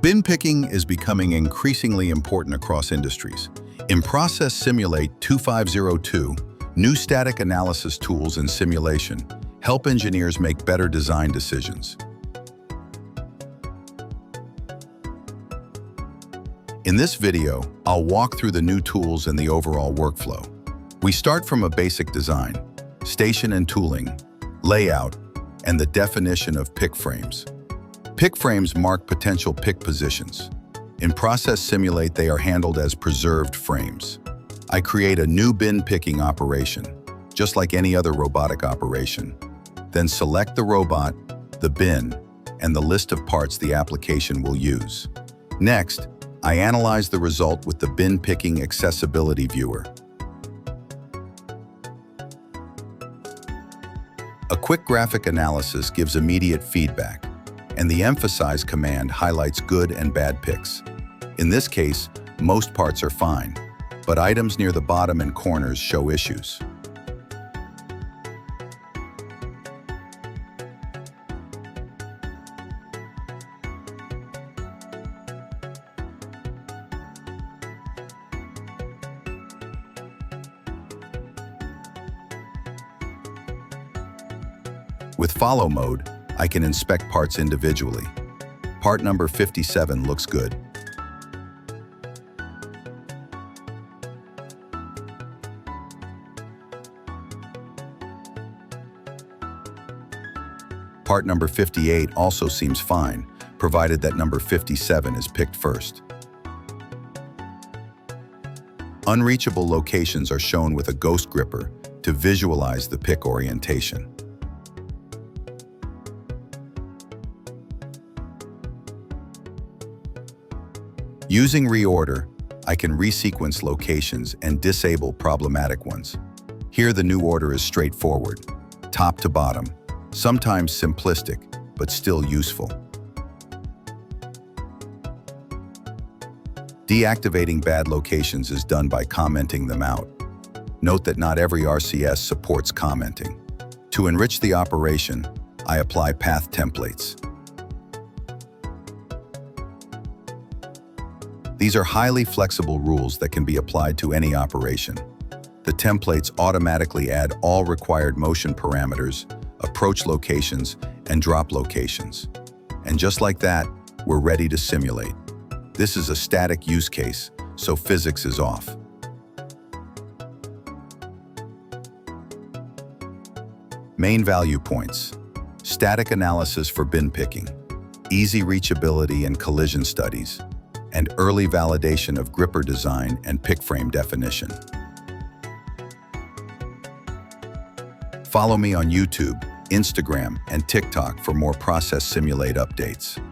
Bin picking is becoming increasingly important across industries. In Process Simulate 2502, new static analysis tools and simulation help engineers make better design decisions. In this video, I'll walk through the new tools and the overall workflow. We start from a basic design, station and tooling, layout, and the definition of pick frames. Pick frames mark potential pick positions. In Process Simulate, they are handled as preserved frames. I create a new bin picking operation, just like any other robotic operation. Then select the robot, the bin, and the list of parts the application will use. Next, I analyze the result with the bin picking accessibility viewer. A quick graphic analysis gives immediate feedback, and the emphasize command highlights good and bad picks. In this case, most parts are fine, but items near the bottom and corners show issues. With follow mode, I can inspect parts individually. Part number 57 looks good. Part number 58 also seems fine, provided that number 57 is picked first. Unreachable locations are shown with a ghost gripper to visualize the pick orientation. Using Reorder, I can resequence locations and disable problematic ones. Here the new order is straightforward, top to bottom, sometimes simplistic, but still useful. Deactivating bad locations is done by commenting them out. Note that not every RCS supports commenting. To enrich the operation, I apply path templates. These are highly flexible rules that can be applied to any operation. The templates automatically add all required motion parameters, approach locations, and drop locations. And just like that, we're ready to simulate. This is a static use case, so physics is off. Main value points: static analysis for bin picking, easy reachability and collision studies, and early validation of gripper design and pick frame definition. Follow me on YouTube, Instagram, and TikTok for more Process Simulate updates.